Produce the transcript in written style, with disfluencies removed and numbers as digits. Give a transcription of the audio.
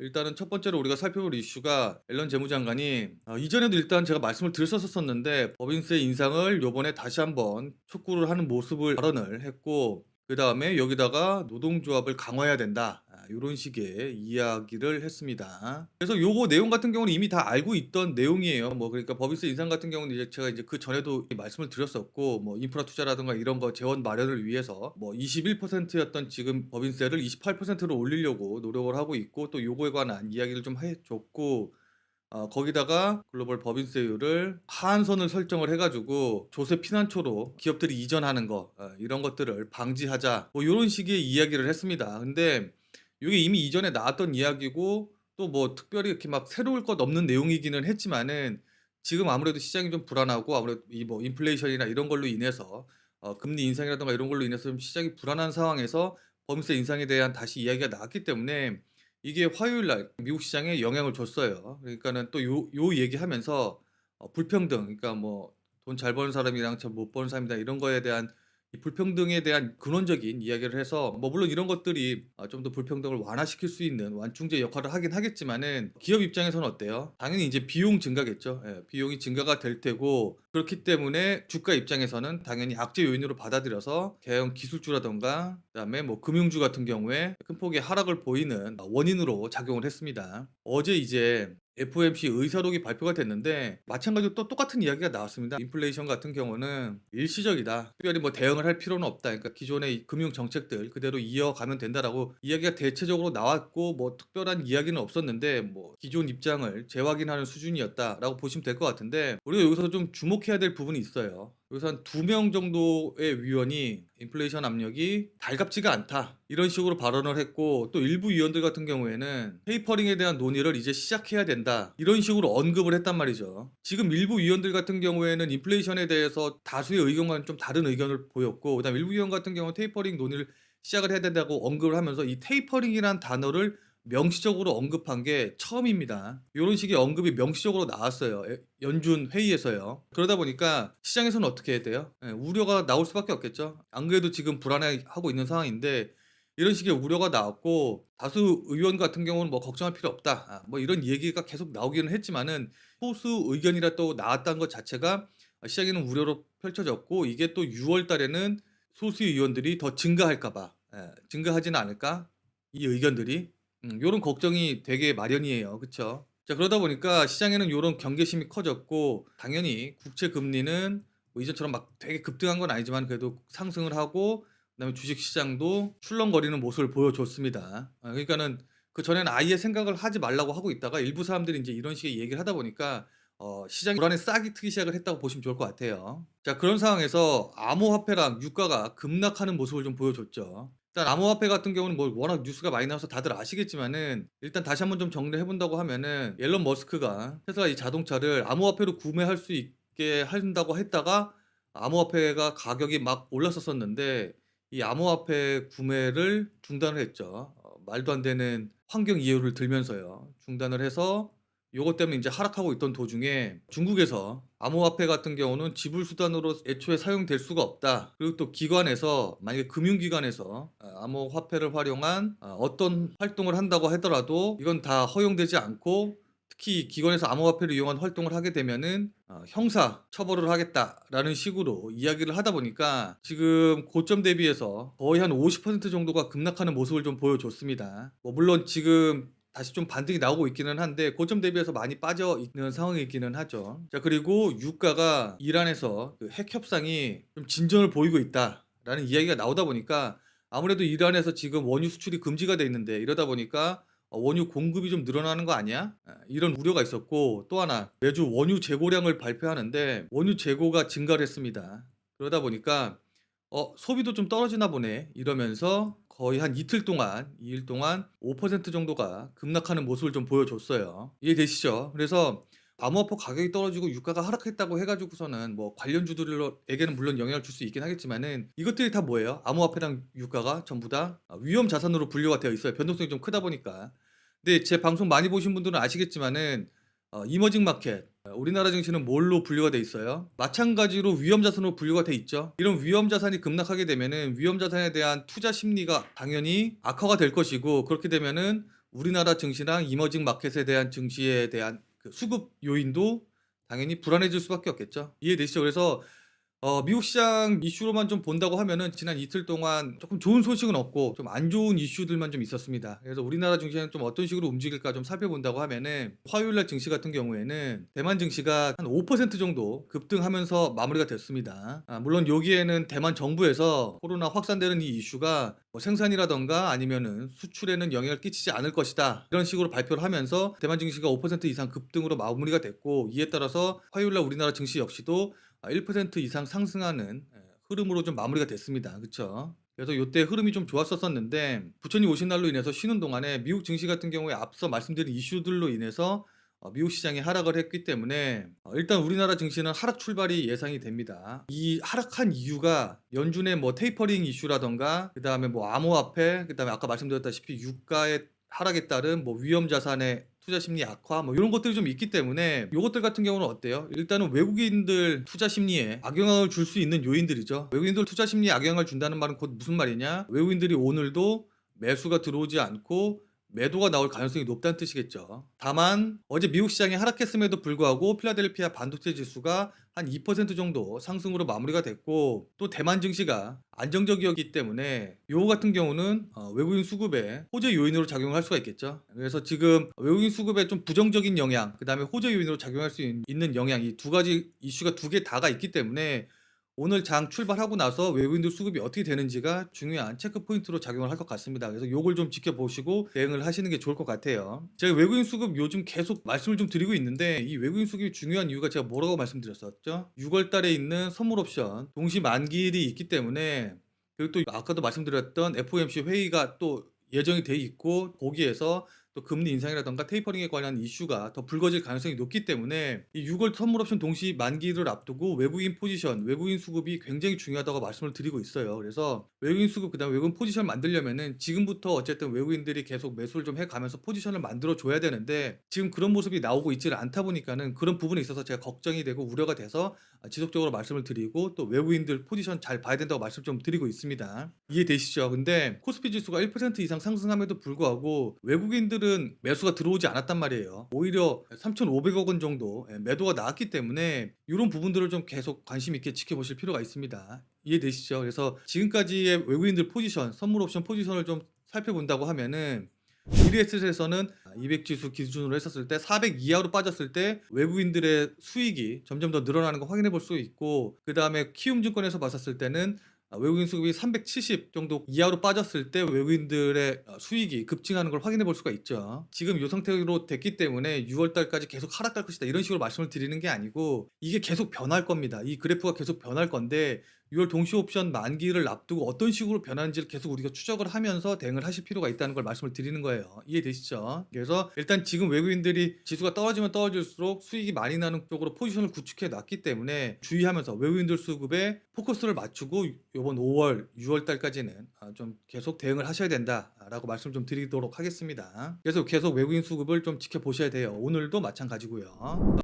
일단은 첫 번째로 우리가 살펴볼 이슈가 앨런 재무장관이 이전에도 일단 제가 말씀을 드렸었었는데 법인세 인상을 요번에 다시 한번 촉구를 하는 모습을 발언을 했고, 그다음에 여기다가 노동조합을 강화해야 된다, 요런 식의 이야기를 했습니다. 그래서 요거 내용 같은 경우는 이미 다 알고 있던 내용이에요. 뭐 그러니까 법인세 인상 같은 경우는 이제 제가 이제 그전에도 말씀을 드렸었고, 뭐 인프라 투자라든가 이런 거 재원 마련을 위해서 뭐 21%였던 지금 법인세를 28%로 올리려고 노력을 하고 있고, 또 요거에 관한 이야기를 좀 해 줬고, 거기다가 글로벌 법인세율을 하한선을 설정을 해 가지고 조세 피난처로 기업들이 이전하는 거, 이런 것들을 방지하자, 뭐 요런 식의 이야기를 했습니다. 근데 요게 이미 이전에 나왔던 이야기고, 또 뭐 특별히 이렇게 막 새로울 것 없는 내용이기는 했지만은, 지금 아무래도 시장이 좀 불안하고, 아무래도 이 뭐 인플레이션이나 이런 걸로 인해서 금리 인상이라든가 이런 걸로 인해서 좀 시장이 불안한 상황에서 법인세 인상에 대한 다시 이야기가 나왔기 때문에 이게 화요일 날 미국 시장에 영향을 줬어요. 그러니까는 또 요 얘기하면서 불평등, 그러니까 뭐 돈 잘 버는 사람이랑 잘 못 버는 사람이다, 이런 거에 대한 이 불평등에 대한 근원적인 이야기를 해서, 뭐 물론 이런 것들이 좀 더 불평등을 완화시킬 수 있는 완충제 역할을 하긴 하겠지만은, 기업 입장에서는 어때요? 당연히 이제 비용 증가겠죠. 예, 비용이 증가가 될 테고, 그렇기 때문에 주가 입장에서는 당연히 악재 요인으로 받아들여서 대형 기술주라든가 그다음에 뭐 금융주 같은 경우에 큰 폭의 하락을 보이는 원인으로 작용을 했습니다. 어제 이제 FOMC 의사록이 발표가 됐는데 마찬가지로 또 똑같은 이야기가 나왔습니다. 인플레이션 같은 경우는 일시적이다, 특별히 뭐 대응을 할 필요는 없다, 그러니까 기존의 금융 정책들 그대로 이어가면 된다라고 이야기가 대체적으로 나왔고, 뭐 특별한 이야기는 없었는데 뭐 기존 입장을 재확인하는 수준이었다라고 보시면 될 것 같은데, 우리가 여기서 좀 주목해야 될 부분이 있어요. 여기서 한 2명 정도의 위원이 인플레이션 압력이 달갑지가 않다, 이런 식으로 발언을 했고, 또 일부 위원들 같은 경우에는 테이퍼링에 대한 논의를 이제 시작해야 된다, 이런 식으로 언급을 했단 말이죠. 지금 일부 위원들 같은 경우에는 인플레이션에 대해서 다수의 의견과는 좀 다른 의견을 보였고, 그다음 일부 위원 같은 경우는 테이퍼링 논의를 시작을 해야 된다고 언급을 하면서 이 테이퍼링이란 단어를 명시적으로 언급한 게 처음입니다. 요런 식의 언급이 명시적으로 나왔어요. 연준 회의에서요. 그러다 보니까 시장에서는 어떻게 해야 돼요? 예, 우려가 나올 수밖에 없겠죠. 안 그래도 지금 불안해하고 있는 상황인데 이런 식의 우려가 나왔고, 다수 의원 같은 경우는 뭐 걱정할 필요 없다, 뭐 이런 얘기가 계속 나오기는 했지만은, 소수 의견이라 또 나왔다는 것 자체가 시장에는 우려로 펼쳐졌고, 이게 또 6월 달에는 소수 의원들이 더 증가할까 봐, 증가하지는 않을까, 이 의견들이. 요런 걱정이 되게 마련이에요. 그쵸? 자, 그러다 보니까 시장에는 요런 경계심이 커졌고, 당연히 국채 금리는 뭐 이전처럼 막 되게 급등한 건 아니지만 그래도 상승을 하고, 그다음에 주식 시장도 출렁거리는 모습을 보여줬습니다. 그러니까는 그전에는 아예 생각을 하지 말라고 하고 있다가 일부 사람들이 인제 이런 식의 얘기를 하다 보니까 시장이 불안에 싹이 트기 시작을 했다고 보시면 좋을 것 같아요. 자, 그런 상황에서 암호화폐랑 유가가 급락하는 모습을 좀 보여줬죠. 일단 암호화폐 같은 경우는 뭐 워낙 뉴스가 많이 나와서 다들 아시겠지만은, 일단 다시 한번 좀 정리를 해 본다고 하면은, 앨런 머스크가 테슬라 이 자동차를 암호화폐로 구매할 수 있게 한다고 했다가 암호화폐가 가격이 막 올랐었었는데, 이 암호화폐 구매를 중단을 했죠. 말도 안 되는 환경 이유를 들면서요. 중단을 해서 요것 때문에 인제 하락하고 있던 도중에 중국에서 암호화폐 같은 경우는 지불 수단으로 애초에 사용될 수가 없다, 그리고 또 기관에서 만약에 금융기관에서 암호화폐를 활용한 어떤 활동을 한다고 하더라도 이건 다 허용되지 않고, 특히 기관에서 암호화폐를 이용한 활동을 하게 되면은 형사 처벌을 하겠다라는 식으로 이야기를 하다 보니까 지금 고점 대비해서 거의 한 50% 정도가 급락하는 모습을 좀 보여줬습니다. 뭐 물론 지금 다시 좀 반등이 나오고 있기는 한데 고점 대비해서 많이 빠져 있는 상황이기는 하죠. 자, 그리고 유가가 이란에서 그 핵 협상이 좀 진전을 보이고 있다라는 이야기가 나오다 보니까, 아무래도 이란에서 지금 원유 수출이 금지가 돼 있는데, 이러다 보니까 원유 공급이 좀 늘어나는 거 아니야? 이런 우려가 있었고, 또 하나 매주 원유 재고량을 발표하는데 원유 재고가 증가를 했습니다. 그러다 보니까 소비도 좀 떨어지나 보네, 이러면서 거의 한 이틀 동안, 2일 동안 5% 정도가 급락하는 모습을 좀 보여줬어요. 이해되시죠? 그래서 암호화폐 가격이 떨어지고 유가가 하락했다고 해 가지고서는 뭐 관련주들에게는 물론 영향을 줄 수 있긴 하겠지만은, 이것들이 다 뭐예요? 암호화폐랑 유가가 전부 다 위험 자산으로 분류가 되어 있어요, 변동성이 좀 크다 보니까. 근데 제 방송 많이 보신 분들은 아시겠지만은 이머징 마켓, 우리나라 증시는 뭘로 분류가 돼 있어요? 마찬가지로 위험 자산으로 분류가 돼 있죠. 이런 위험 자산이 급락하게 되면은 위험 자산에 대한 투자 심리가 당연히 악화가 될 것이고, 그렇게 되면은 우리나라 증시랑 이머징 마켓에 대한 증시에 대한 그 수급 요인도 당연히 불안해질 수밖에 없겠죠. 이해되시죠? 그래서 미국 시장 이슈로만 좀 본다고 하면은 지난 이틀 동안 조금 좋은 소식은 없고 좀 안 좋은 이슈들만 좀 있었습니다. 그래서 우리나라 증시는 좀 어떤 식으로 움직일까 좀 살펴본다고 하면은 화요일 날 증시 같은 경우에는 대만 증시가 한 5% 정도 급등하면서 마무리가 됐습니다. 물론 여기에는 대만 정부에서 코로나 확산되는 이 이슈가 뭐 생산이라던가 아니면은 수출에는 영향을 끼치지 않을 것이다, 이런 식으로 발표를 하면서 대만 증시가 5% 이상 급등으로 마무리가 됐고, 이에 따라서 화요일 날 우리나라 증시 역시도 1% 이상 상승하는 흐름으로 좀 마무리가 됐습니다. 그쵸? 그래서 요때 흐름이 좀 좋았었는데, 부처님 오신 날로 인해서 쉬는 동안에 미국 증시 같은 경우에 앞서 말씀드린 이슈들로 인해서 미국 시장이 하락을 했기 때문에 일단 우리나라 증시는 하락 출발이 예상이 됩니다. 이 하락한 이유가 연준의 뭐 테이퍼링 이슈라던가, 그 다음에 뭐 암호화폐, 그 다음에 아까 말씀드렸다시피 유가의 하락에 따른 뭐 위험 자산의 투자 심리 악화, 뭐 이런 것들이 좀 있기 때문에 요것들 같은 경우는 어때요? 일단은 외국인들 투자 심리에 악영향을 줄 수 있는 요인들이죠. 외국인들 투자 심리에 악영향을 준다는 말은 곧 무슨 말이냐? 외국인들이 오늘도 매수가 들어오지 않고 매도가 나올 가능성이 높다는 뜻이겠죠. 다만 어제 미국 시장이 하락했음에도 불구하고 필라델피아 반도체 지수가 한 2% 정도 상승으로 마무리가 됐고, 또 대만 증시가 안정적이었기 때문에 요거 같은 경우는 외국인 수급에 호재 요인으로 작용할 수가 있겠죠. 그래서 지금 외국인 수급에 좀 부정적인 영향, 그 다음에 호재 요인으로 작용할 수 있는 영향, 이 두 가지 이슈가 두 개 다가 있기 때문에 오늘 장 출발하고 나서 외국인들 수급이 어떻게 되는지가 중요한 체크 포인트로 작용을 할 것 같습니다. 그래서 요걸 좀 지켜보시고 대응을 하시는 게 좋을 것 같아요. 제가 외국인 수급 요즘 계속 말씀을 좀 드리고 있는데, 이 외국인 수급이 중요한 이유가 제가 뭐라고 말씀드렸었죠? 6월 달에 있는 선물 옵션 동시 만기일이 있기 때문에, 그리고 또 아까도 말씀드렸던 FOMC 회의가 또 예정이 돼 있고, 거기에서 또 금리 인상이라던가 테이퍼링에 관한 이슈가 더 불거질 가능성이 높기 때문에 이 6월 선물 옵션 동시 만기를 앞두고 외국인 포지션, 외국인 수급이 굉장히 중요하다고 말씀을 드리고 있어요. 그래서 외국인 수급, 그다음에 외국인 포지션 만들려면은 지금부터 어쨌든 외국인들이 계속 매수를 좀 해가면서 포지션을 만들어 줘야 되는데, 지금 그런 모습이 나오고 있지를 않다 보니까는 그런 부분에 있어서 제가 걱정이 되고 우려가 돼서 지속적으로 말씀을 드리고, 또 외국인들 포지션 잘 봐야 된다고 말씀 좀 드리고 있습니다. 이해되시죠? 근데 코스피 지수가 1% 이상 상승함에도 불구하고 외국인들은 매수가 들어오지 않았단 말이에요. 오히려 3,500억 원 정도 매도가 나왔기 때문에 이런 부분들을 좀 계속 관심 있게 지켜보실 필요가 있습니다. 이해되시죠? 그래서 지금까지의 외국인들 포지션, 선물 옵션 포지션을 좀 살펴본다고 하면은, 미래에셋에서는 200지수 기준으로 했었을 때 400 이하로 빠졌을 때 외국인들의 수익이 점점 더 늘어나는 거 확인해 볼 수 있고, 그 다음에 키움증권에서 봤었을 때는 외국인 수급이 370 정도 이하로 빠졌을 때 외국인들의 수익이 급증하는 걸 확인해 볼 수가 있죠. 지금 이 상태로 됐기 때문에 6월 달까지 계속 하락할 것이다, 이런 식으로 말씀을 드리는 게 아니고, 이게 계속 변할 겁니다. 이 그래프가 계속 변할 건데 6월 동시 옵션 만기를 앞두고 어떤 식으로 변하는지를 계속 우리가 추적을 하면서 대응을 하실 필요가 있다는 걸 말씀을 드리는 거예요. 이해되시죠? 그래서 일단 지금 외국인들이 지수가 떨어지면 떨어질수록 수익이 많이 나는 쪽으로 포지션을 구축해 놨기 때문에 주의하면서 외국인들 수급에 포커스를 맞추고 이번 5월, 6월 달까지는 좀 계속 대응을 하셔야 된다라고 말씀 좀 드리도록 하겠습니다. 그래서 계속 외국인 수급을 좀 지켜보셔야 돼요. 오늘도 마찬가지고요.